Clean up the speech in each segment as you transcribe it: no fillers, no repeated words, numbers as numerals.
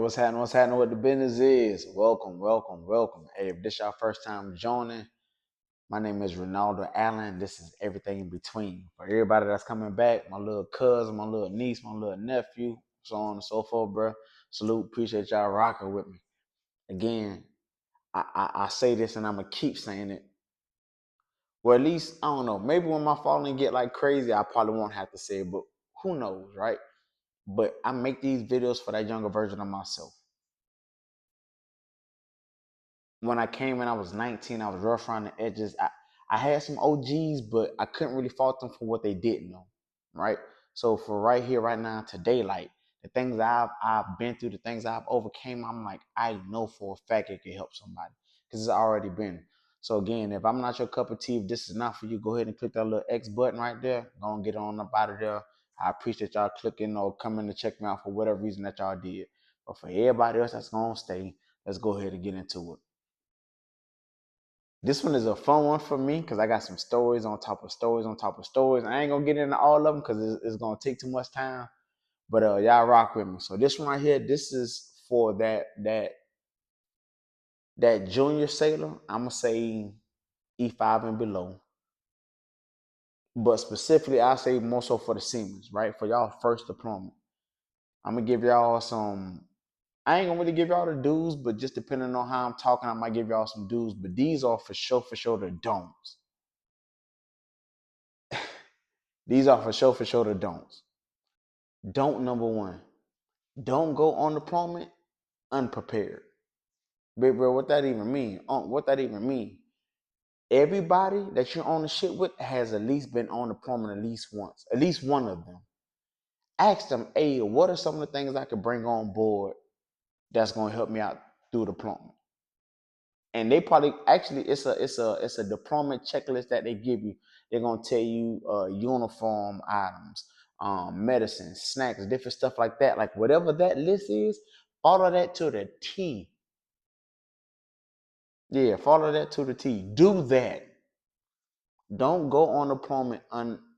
what's happening? What's happening? What the business is? Welcome, welcome, welcome. Hey, if this your first time joining, my name is Ronaldo Allen. This is everything in between. For everybody that's coming back, my little cousin, my little niece, my little nephew, so on and so forth, bro. Salute, appreciate y'all rocking with me. Again, I say this and I'm gonna keep saying it. Well, at least I don't know. Maybe when my following get like crazy, I probably won't have to say it, but who knows, right? But I make these videos for that younger version of myself. When I came in, I was 19. I was rough around the edges. I had some OGs, but I couldn't really fault them for what they didn't know, right? So for right here, right now, today, like the things I've been through, the things I've overcame, I'm like, I know for a fact it can help somebody because it's already been. So again, if I'm not your cup of tea, if this is not for you, go ahead and click that little X button right there. Go and get on up out of there. I appreciate y'all clicking or coming to check me out for whatever reason that y'all did. But for everybody else that's gonna stay, let's go ahead and get into it. This one is a fun one for me because I got some stories on top of stories on top of stories. I ain't gonna get into all of them because it's gonna take too much time. But y'all rock with me. So this one right here, this is for that junior sailor. I'm gonna say E5 and below, but specifically I say more so for the seamen, right? For y'all first deployment, I'm gonna give y'all some. I ain't gonna really give y'all the do's, but just depending on how I'm talking, I might give y'all some do's. But these are for sure the don'ts. These are for sure the don'ts. Don't number one, don't go on deployment unprepared. Big bro, what that even mean? What that even mean? Everybody that you're on the ship with has at least been on deployment at least once, at least one of them. Ask them, hey, what are some of the things I could bring on board that's gonna help me out through deployment? And they probably actually it's a deployment checklist that they give you. They're gonna tell you uniform items, medicine, snacks, different stuff like that. Like whatever that list is, follow that to the T. Yeah, follow that to the T. Do that. Don't go on deployment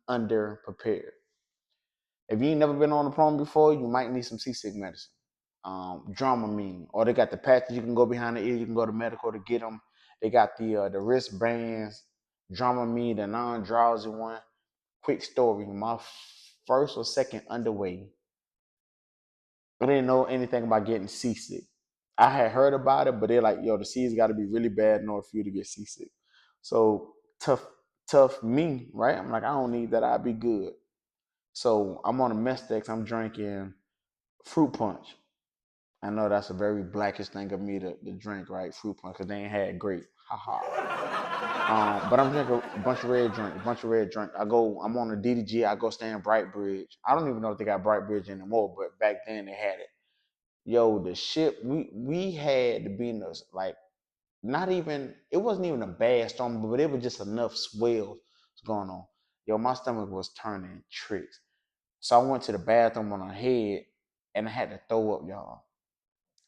under prepared. If you ain't never been on deployment before, you might need some seasick medicine. Dramamine, or they got the patches you can go behind the ear. You can go to medical to get them. They got the wristbands, Dramamine, the non-drowsy one. Quick story: my first or second underway, I didn't know anything about getting seasick. I had heard about it, but they're like, "Yo, the sea's got to be really bad in order for you to get seasick." So tough me, right? I'm like, I don't need that. I'd be good. So I'm on a Mestex. I'm drinking fruit punch. I know that's a very blackish thing of me to drink, right? Fruit punch, because they ain't had grape. Ha ha. But I'm drinking a bunch of red drink, a bunch of red drink. I'm on a DDG, I go stay in Brightbridge. I don't even know if they got Brightbridge anymore, but back then they had it. Yo, the ship, we had to be in this, like, not even, it wasn't even a bad storm, but it was just enough swells going on. Yo, my stomach was turning tricks. So I went to the bathroom on her head and I had to throw up, y'all.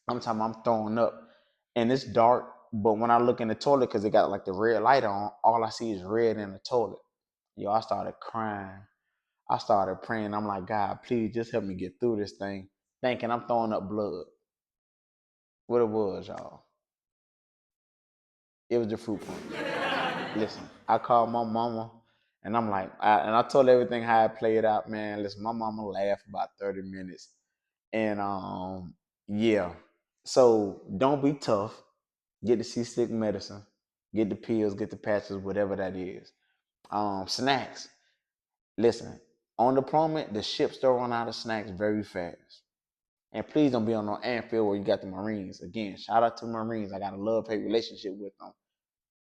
I'm throwing up, and it's dark. But when I look in the toilet, because it got like the red light on, all I see is red in the toilet. Yo, I started crying. I started praying. I'm like, God, please just help me get through this thing. Thinking I'm throwing up blood. What it was, y'all? It was the fruit punch. Listen, I called my mama, and I'm like, and I told everything how it played out, man. Listen, my mama laughed about 30 minutes, and yeah. So don't be tough. Get the seasick medicine, get the pills, get the patches, whatever that is. Snacks. Listen, on deployment, the ship still run out of snacks very fast. And please don't be on no Anfield where you got the Marines. Again, shout out to Marines. I got a love-hate relationship with them.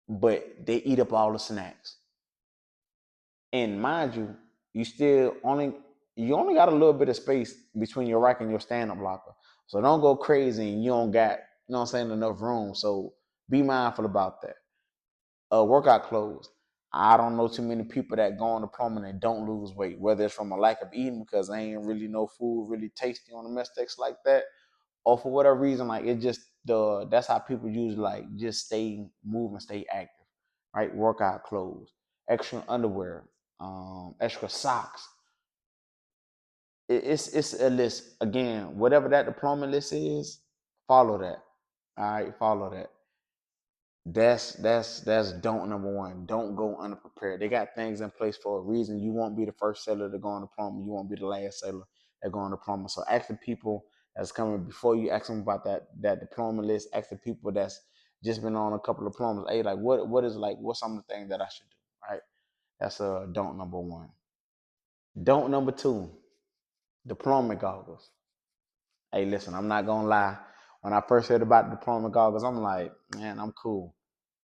But they eat up all the snacks. And mind you, you only got a little bit of space between your rack and your stand-up locker. So don't go crazy and you don't got, enough room. So be mindful about that. Workout clothes. I don't know too many people that go on deployment and don't lose weight, whether it's from a lack of eating because they ain't really no food really tasty on the mess decks like that, or for whatever reason, like it just that's how people usually like just stay moving, stay active, right? Workout clothes, extra underwear, extra socks. It's a list again. Whatever that deployment list is, Follow that. All right, follow that. That's don't number one. Don't go unprepared. They got things in place for a reason. You won't be the first sailor to go on diploma. You won't be the last sailor that go on diploma. So ask the people that's coming before you. Ask them about that diploma list. Ask the people that's just been on a couple of diplomas. Hey, like what is like what's some of the things that I should do? Right. That's don't number one. Don't number two. Diploma goggles. Hey, listen, I'm not gonna lie. When I first heard about the diploma goggles, I'm like, man, I'm cool.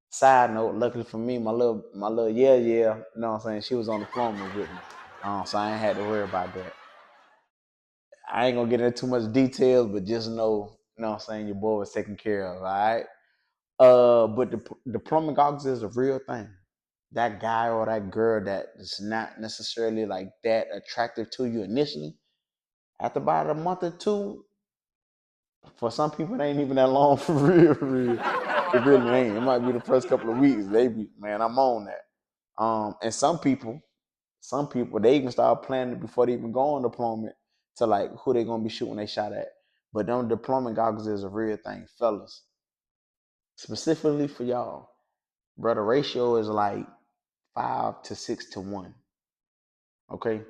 Side note, luckily for me, my little yeah, you know what I'm saying, she was on the diploma with me. So I ain't had to worry about that. I ain't gonna get into too much details, but just know what I'm saying, your boy was taken care of, all right? But the diploma goggles is a real thing. That guy or that girl that is not necessarily like that attractive to you initially, after about a month or two, for some people, it ain't even that long for real, for real. It really ain't. It might be the first couple of weeks. They be, man, I'm on that. And some people, they even start planning before they even go on deployment to like who they gonna be shooting they shot at. But them deployment goggles is a real thing, fellas. Specifically for y'all, bro, the ratio is like 5 to 6 to 1. Okay,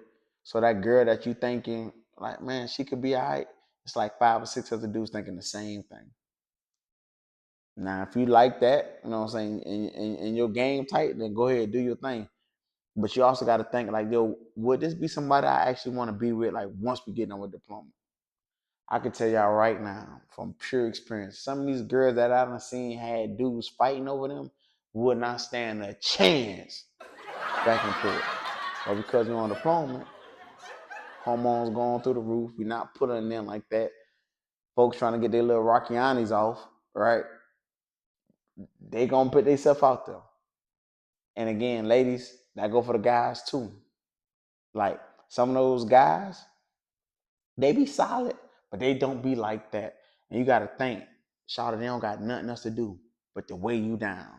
so that girl that you thinking like, man, she could be alright. It's like 5 or 6 other dudes thinking the same thing. Now, if you like that, you know what I'm saying, and your game tight, then go ahead and do your thing. But you also got to think like, yo, would this be somebody I actually want to be with? Like once we get done with diploma, I can tell y'all right now from pure experience, some of these girls that I done seen had dudes fighting over them would not stand a chance back and forth. But because we're on deployment, hormones going through the roof, we're not putting them like that. Folks trying to get their little Rockianis off, right? They gonna put themselves out there. And again, ladies, that go for the guys too. Like some of those guys, they be solid, but they don't be like that. And you gotta think, Shawty, they don't got nothing else to do but to weigh you down.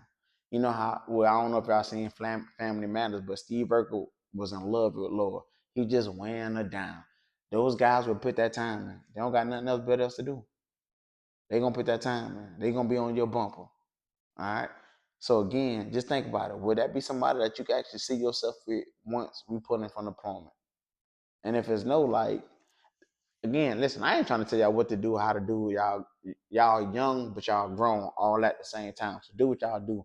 You know how? Well, I don't know if y'all seen Family Matters, but Steve Urkel was in love with Laura. He just weighing her down. Those guys would put that time in. They don't got nothing else better else to do. They gonna put that time in. They gonna be on your bumper. All right. So again, just think about it. Would that be somebody that you can actually see yourself with once we put in front of deployment? And if it's no, like, again, listen, I ain't trying to tell y'all what to do, how to do. Y'all young, but y'all grown all at the same time. So do what y'all do.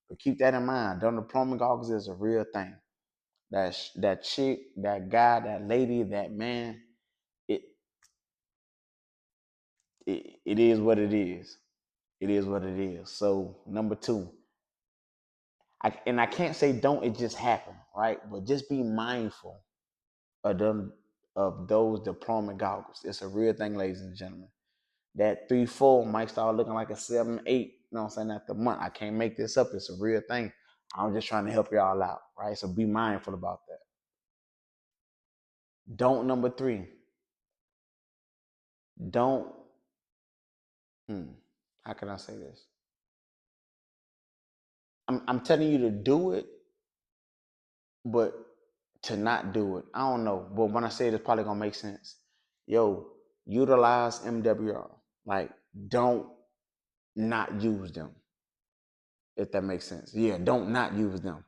But keep that in mind. Them deployment goggles is a real thing. That chick, that guy, that lady, that man, it, it is what it is. It is what it is. So number two, I can't say don't it just happen, right? But just be mindful of them of those deployment goggles. It's a real thing, ladies and gentlemen. That 3-4 might start looking like a 7-8. You know what I'm saying? After a month, I can't make this up. It's a real thing. I'm just trying to help y'all out, right? So be mindful about that. Don't number three. Don't. How can I say this? I'm telling you to do it, but to not do it. I don't know. But when I say it, it's probably gonna make sense. Yo, utilize MWR. Like, don't not use them. If that makes sense. Yeah, don't not use them.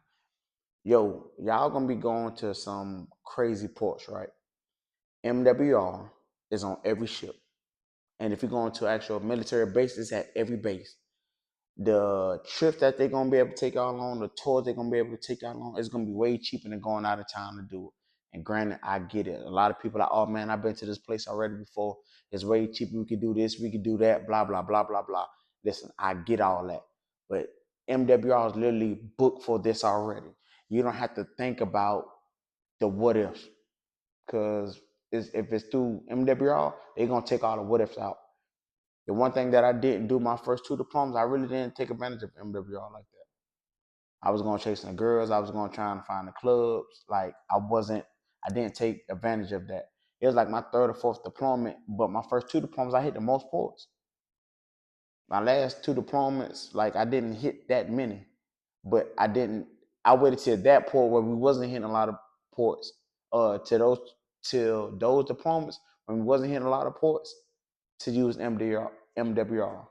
Yo, y'all gonna be going to some crazy ports, right? MWR is on every ship. And if you're going to actual military bases, at every base. The trips that they're gonna be able to take y'all on, the tours they're gonna be able to take y'all on, it's gonna be way cheaper than going out of town to do it. And granted, I get it. A lot of people are like, oh man, I've been to this place already before. It's way cheaper. We could do this, we could do that, blah, blah, blah, blah, blah. Listen, I get all that. But MWR is literally booked for this already. You don't have to think about the what ifs. Because if it's through MWR, they're gonna take all the what ifs out. The one thing that I didn't do my first two diplomas, I really didn't take advantage of MWR like that. I was going chasing the girls. I was going trying to find the clubs. Like I didn't take advantage of that. It was like my third or fourth deployment, but my first two deployments, I hit the most ports. My last two deployments, like I didn't hit that many, but I waited till that port where we wasn't hitting a lot of ports. Till those deployments when we wasn't hitting a lot of ports to use MWR.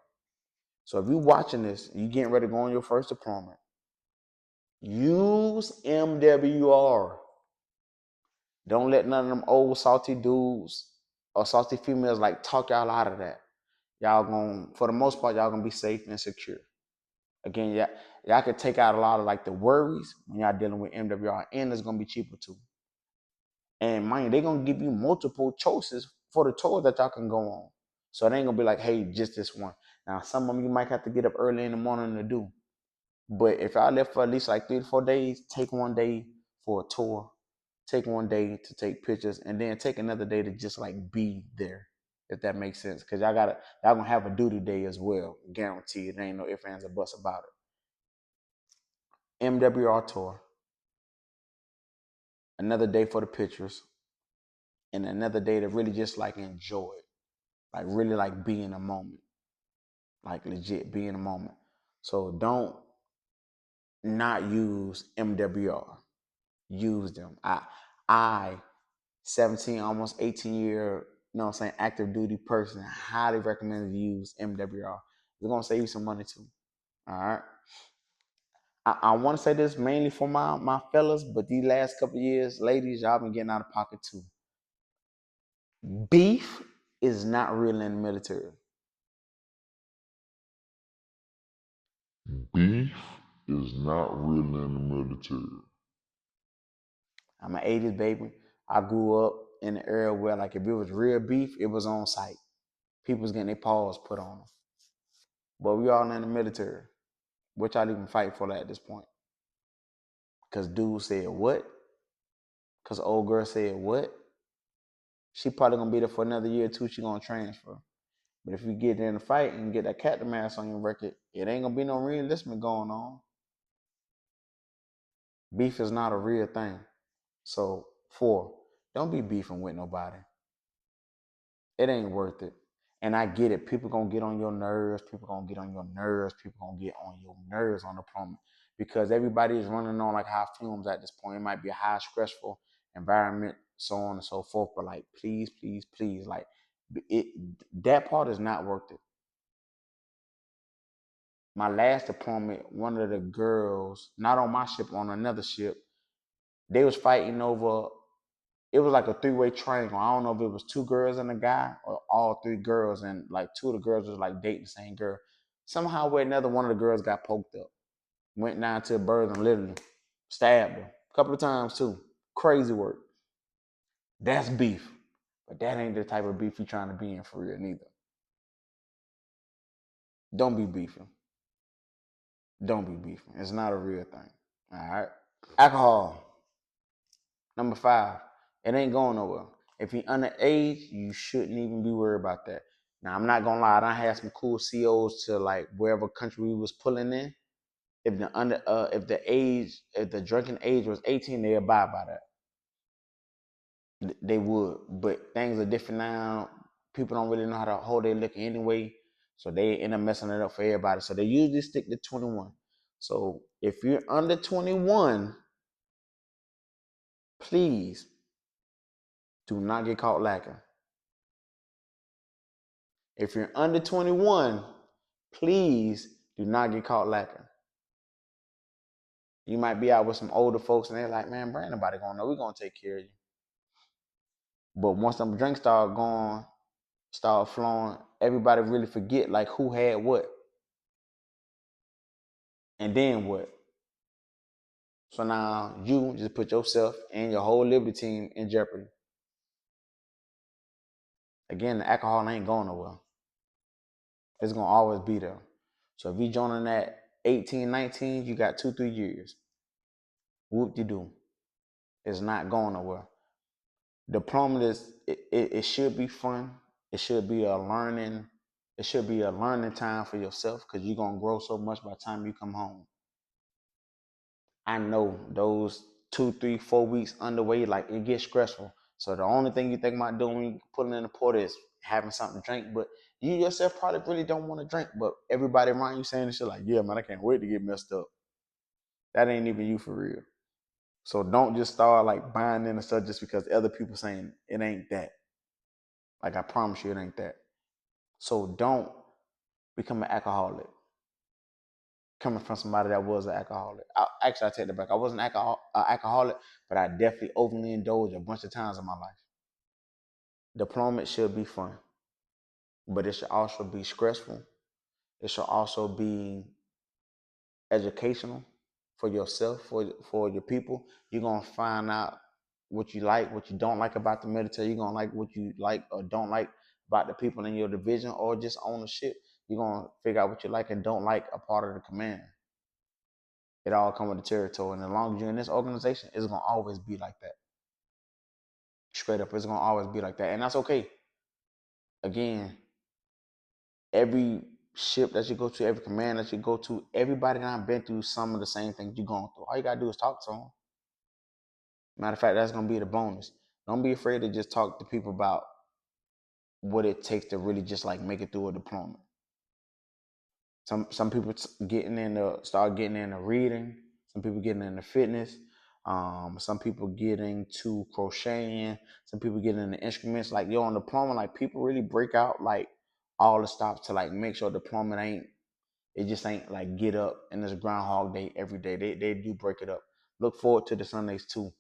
So if you're watching this, you getting ready to go on your first deployment, use MWR. Don't let none of them old salty dudes or salty females like talk y'all out of that. Y'all gonna, for the most part, y'all gonna be safe and secure. Again, y'all can take out a lot of like the worries when y'all dealing with MWR, and it's gonna be cheaper too. And mind you, they're gonna give you multiple choices for the tours that y'all can go on. So it ain't gonna be like, hey, just this one. Now, some of them you might have to get up early in the morning to do. But if y'all left for at least like 3 to 4 days, take one day for a tour, take one day to take pictures, and then take another day to just like be there, if that makes sense. Cause y'all gonna have a duty day as well. Guaranteed. There ain't no ifs, ands, or buts about it. MWR tour. Another day for the pictures. And another day to really just like enjoy it. Like really like be in a moment. Like legit be in a moment. So don't not use MWR. Use them. I 17, almost 18-year, you know what I'm saying, active duty person, highly recommend you use MWR. It's gonna save you some money too. All right. I want to say this mainly for my fellas, but these last couple of years, ladies, y'all been getting out of pocket too. Beef is not real in the military. Beef is not real in the military. I'm an 80s baby. I grew up in an era where, like, if it was real beef, it was on site. People was getting their paws put on them. But we all in the military. What y'all even fight for that at this point? Because dude said what? Because old girl said what? She probably going to be there for another year or two. She going to transfer. But if you get in a fight and get that captain mask on your record, it ain't going to be no re-enlistment going on. Beef is not a real thing. So, 4, don't be beefing with nobody. It ain't worth it. And I get it. People gonna get on your nerves. People gonna get on your nerves. People gonna get on your nerves on the promo because everybody is running on like high fumes at this point. It might be a high stressful environment, so on and so forth. But like, please, please, please, like, that part is not worth it. My last deployment, one of the girls, not on my ship, on another ship, they was fighting over. It was like a 3-way triangle. I don't know if it was 2 girls and a guy or all 3 girls, and like 2 of the girls was like dating the same girl. Somehow or another, one of the girls got poked up, went down to a bird and literally stabbed her a couple of times too. Crazy work. That's beef, but that ain't the type of beef you trying to be in for real neither. Don't be beefing. Don't be beefing. It's not a real thing. All right. Alcohol. Number 5. It ain't going nowhere. If you're underage, you shouldn't even be worried about that. Now, I'm not gonna lie, I had some cool COs to like wherever country we was pulling in. If the drinking age was 18, they abide by that. They would, but things are different now. People don't really know how to hold their liquor anyway, so they end up messing it up for everybody. So they usually stick to 21. So if you're under 21, please do not get caught lacking. If you're under 21, please do not get caught lacking. You might be out with some older folks and they're like, man, bro, ain't nobody gonna know. We're gonna take care of you. But once them drinks start going, start flowing, everybody really forget like who had what. And then what? So now you just put yourself and your whole Liberty team in jeopardy. Again, the alcohol ain't going nowhere. It's gonna always be there. So if you joining that 18, 19, you got 2, 3 years. Whoop-de-doo. It's not going nowhere. Deployment is it should be fun. It should be a learning. It should be a learning time for yourself because you're gonna grow so much by the time you come home. I know those 2, 3, 4 weeks underway, like it gets stressful. So the only thing you think about doing when you putting in the port is having something to drink. But you yourself probably really don't want to drink. But everybody around you saying this shit like, yeah, man, I can't wait to get messed up. That ain't even you for real. So don't just start like buying into stuff just because other people saying it ain't that. Like I promise you, it ain't that. So don't become an alcoholic. Coming from somebody that was an alcoholic. Actually, I take that back. I wasn't an alcoholic, but I definitely overly indulged a bunch of times in my life. Deployment should be fun, but it should also be stressful. It should also be educational for yourself, for your people. You're gonna find out what you like, what you don't like about the military. You're gonna like what you like or don't like about the people in your division or just ownership. You're gonna figure out what you like and don't like a part of the command. It all comes with the territory, and as long as you're in this organization, it's gonna always be like that. Straight up, it's gonna always be like that, and that's okay. Again, every ship that you go to, every command that you go to, everybody that I've been through some of the same things you're going through. All you gotta do is talk to them. Matter of fact, that's gonna be the bonus. Don't be afraid to just talk to people about what it takes to really just like make it through a deployment. Some people getting into reading. Some people getting into fitness. Some people getting to crocheting. Some people getting into instruments. Like yo, on deployment, like people really break out like all the stops to like make sure deployment ain't. It just ain't like get up and it's Groundhog Day every day. They do break it up. Look forward to the Sundays too.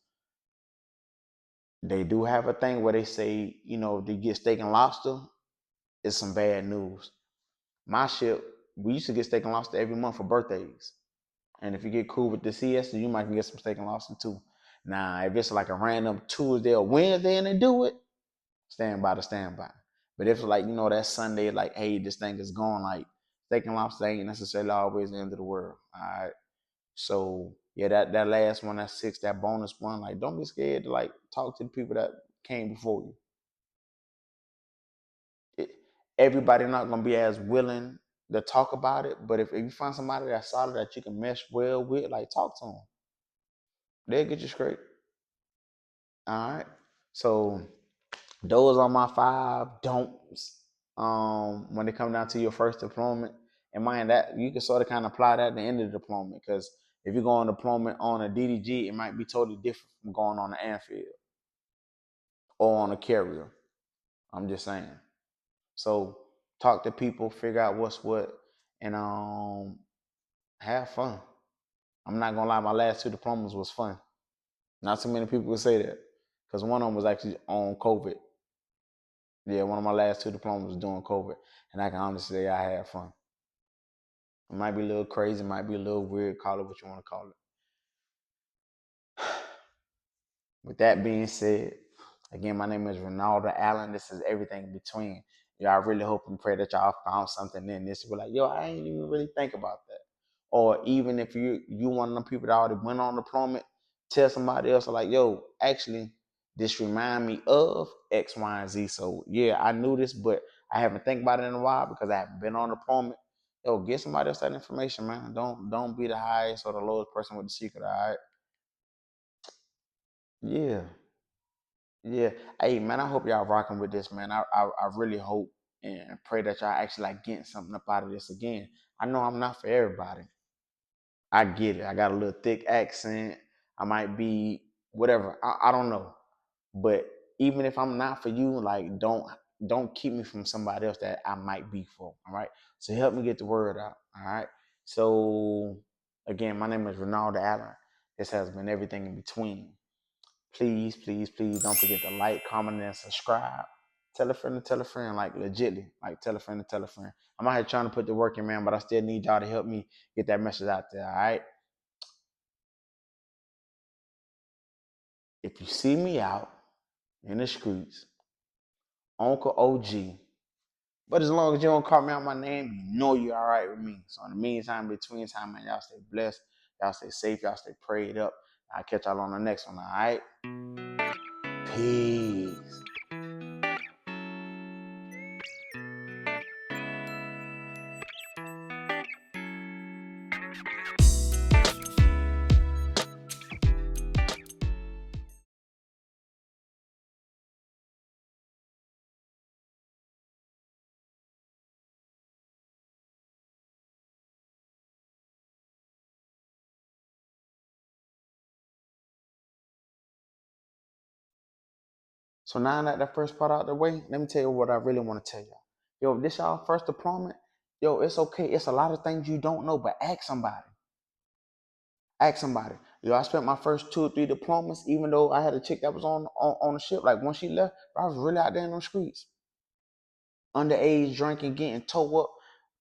They do have a thing where they say, they get steak and lobster. It's some bad news. My ship, we used to get steak and lobster every month for birthdays. And if you get cool with the CS, you might can get some steak and lobster too. Now, if it's like a random Tuesday or Wednesday and they do it, stand by to stand by. But if it's like, that Sunday, like, hey, this thing is going, like, steak and lobster ain't necessarily always the end of the world. All right. So yeah, that last one, that six, that bonus one, like don't be scared to like talk to the people that came before you. It, everybody not gonna be as willing to talk about it, but if you find somebody that's solid that you can mesh well with, like talk to them. They'll get you straight. All right. So those are my 5 don'ts. When it comes down to your first deployment, and mind that you can sort of kind of apply that at the end of the deployment because if you go on deployment on a DDG, it might be totally different from going on an airfield or on a carrier. I'm just saying. So talk to people, figure out what's what, and have fun. I'm not gonna lie, my last 2 diplomas was fun. Not too many people would say that because one of them was actually on COVID. Yeah, one of my last 2 diplomas was during COVID, and I can honestly say I had fun. It might be a little crazy, it might be a little weird, call it what you want to call it. With that being said, again, my name is Ronaldo Allen. This is Everything in Between. Y'all really hope and pray that y'all found something in this. We're like, yo, I ain't even really think about that. Or even if you one of them people that already went on deployment, tell somebody else like, yo, actually, this remind me of X, Y, and Z. So yeah, I knew this, but I haven't think about it in a while because I haven't been on deployment. Yo, get somebody else that information, man. Don't be the highest or the lowest person with the secret, all right? Yeah. Yeah. Hey man, I hope y'all rocking with this, man. I really hope and pray that y'all actually like getting something up out of this again. I know I'm not for everybody. I get it. I got a little thick accent. I might be whatever. I don't know. But even if I'm not for you, like don't keep me from somebody else that I might be for. All right. So help me get the word out. All right. So again, my name is Ronaldo Allen. This has been Everything in Between. Please, please, please don't forget to like, comment, and subscribe. Tell a friend to tell a friend, like legitly. Like tell a friend to tell a friend. I'm out here trying to put the work in, man, but I still need y'all to help me get that message out there, all right? If you see me out in the streets, Uncle OG, but as long as you don't call me out my name, you know you're all right with me. So in the meantime, between time, man, y'all stay blessed. Y'all stay safe. Y'all stay prayed up. I'll catch y'all on the next one, all right? Peace. So now that first part out the way, let me tell you what I really want to tell y'all. Yo, if this y'all first deployment, Yo, it's okay. It's a lot of things you don't know, but ask somebody. Ask somebody. Yo, I spent my first 2 or 3 diplomas, even though I had a chick that was on the ship. Like, when she left, I was really out there in them streets. Underage, drinking, getting towed up.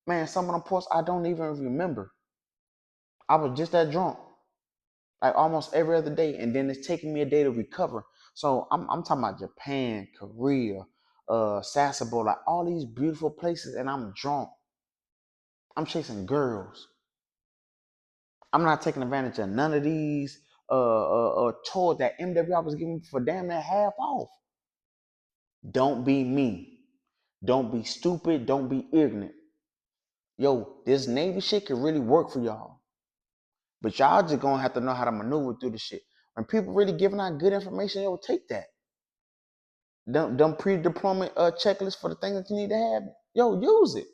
Man, some of them ports I don't even remember. I was just that drunk, like almost every other day, and then it's taking me a day to recover. So I'm talking about Japan, Korea, Sasebo, like all these beautiful places, and I'm drunk. I'm chasing girls. I'm not taking advantage of none of these tours that MWI was giving for damn near half off. Don't be me. Don't be stupid. Don't be ignorant. Yo, this Navy shit can really work for y'all. But y'all just gonna have to know how to maneuver through the shit. When people really giving out good information, yo, take that. Them pre-deployment checklists for the things that you need to have. Yo, use it.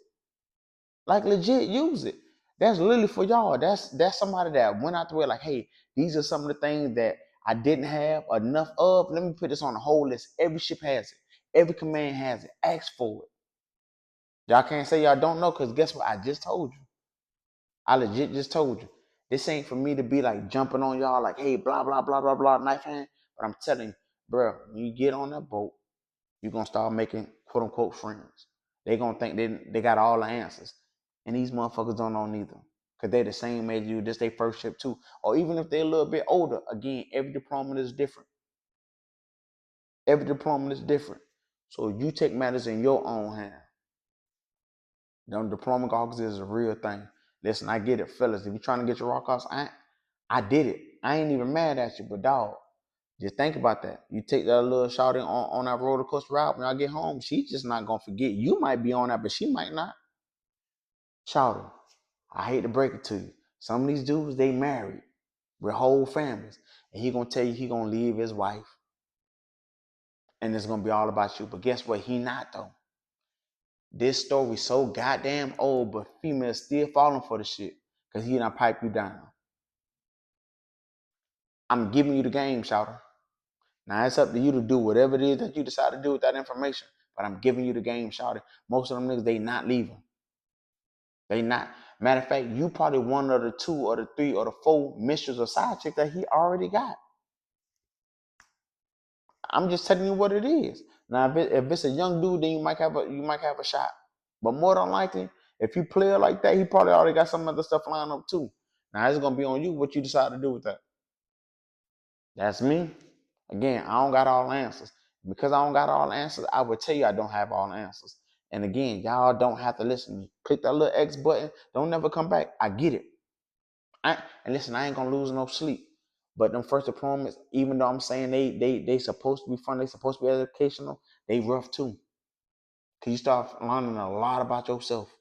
Like, legit, use it. That's literally for y'all. That's somebody that went out the way like, hey, these are some of the things that I didn't have enough of. Let me put this on a whole list. Every ship has it. Every command has it. Ask for it. Y'all can't say y'all don't know, because guess what? I just told you. I legit just told you. This ain't for me to be like jumping on y'all like, hey, blah, blah, blah, blah, blah, knife hand. But I'm telling you, bro, when you get on that boat, you're going to start making quote unquote friends. They going to think they got all the answers. And these motherfuckers don't know neither. Because they the same age you, this they first ship too. Or even if they're a little bit older, again, every deployment is different. Every deployment is different. So you take matters in your own hand. Them deployment officers is a real thing. Listen, I get it, fellas. If you're trying to get your rock off, I did it. I ain't even mad at you, but dog, just think about that. You take that little shouting on that roller coaster ride, when I get home, she's just not gonna forget. You might be on that, but she might not. Shouting. I hate to break it to you. Some of these dudes, they married with whole families. And he gonna tell you he gonna leave his wife. And it's gonna be all about you. But guess what? He not though. This story so goddamn old, but females still falling for the shit. Cause he done pipe you down. I'm giving you the game, shouter. Now it's up to you to do whatever it is that you decide to do with that information. But I'm giving you the game, shouter. Most of them niggas, they not leaving. They not. Matter of fact, you probably one of the 2 or the 3 or the 4 mistresses or side chicks that he already got. I'm just telling you what it is. Now, if it's a young dude, then you might have a shot. But more than likely, if you play it like that, he probably already got some other stuff lined up too. Now it's gonna be on you what you decide to do with that. That's me. Again, I don't got all the answers. Because I don't got all the answers, I would tell you I don't have all the answers. And again, y'all don't have to listen to me. Click that little X button. Don't never come back. I get it. And listen, I ain't gonna lose no sleep. But them first deployments, even though I'm saying they supposed to be fun, they supposed to be educational, they rough too. Cause you start learning a lot about yourself.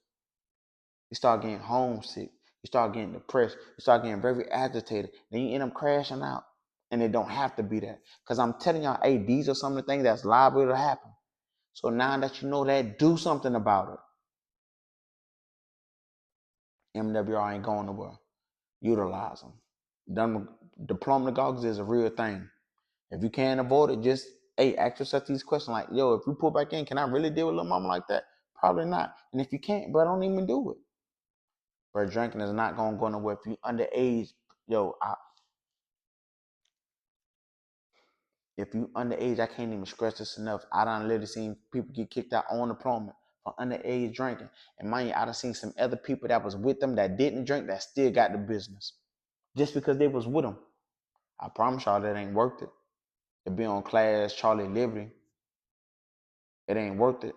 You start getting homesick. You start getting depressed. You start getting very agitated. Then you end up crashing out. And it don't have to be that. Because I'm telling y'all, hey, these are some of the things that's liable to happen. So now that you know that, do something about it. MWR ain't going nowhere. Utilize them. Done deployment goggles is a real thing. If you can't avoid it, just hey, ask yourself these questions like, yo, if we pull back in, can I really deal with little mama like that? Probably not. And if you can't, bro, don't even do it. Bro, drinking is not gonna go nowhere. If you underage, yo, if you underage, I can't even stress this enough. I done literally seen people get kicked out on deployment for underage drinking. And mind you, I done seen some other people that was with them that didn't drink that still got the business. Just because they was with them. I promise y'all that ain't worth it. To be on class, Charlie Liberty, it ain't worth it.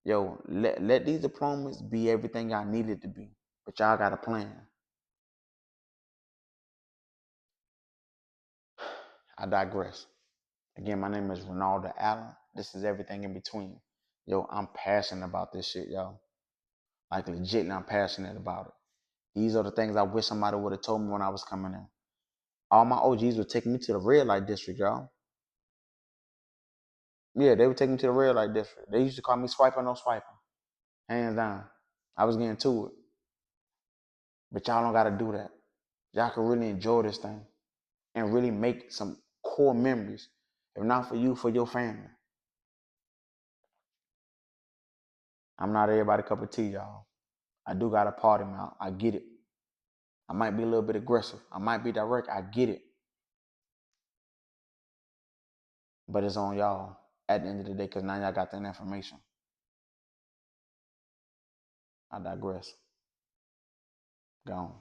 Yo, let these diplomas be everything y'all need it to be. But y'all got a plan. I digress. Again, my name is Ronaldo Allen. This is everything in between. Yo, I'm passionate about this shit, y'all. Like, legit, I'm passionate about it. These are the things I wish somebody would have told me when I was coming in. All my OGs were taking me to the red light district, y'all. Yeah, they were taking me to the red light district. They used to call me swiper no swiping. Hands down. I was getting to it. But y'all don't gotta do that. Y'all can really enjoy this thing and really make some core memories. If not for you, for your family. I'm not everybody's cup of tea, y'all. I do got a party mouth. I get it. I might be a little bit aggressive. I might be direct. I get it. But it's on y'all at the end of the day, because now y'all got that information. I digress. Gone.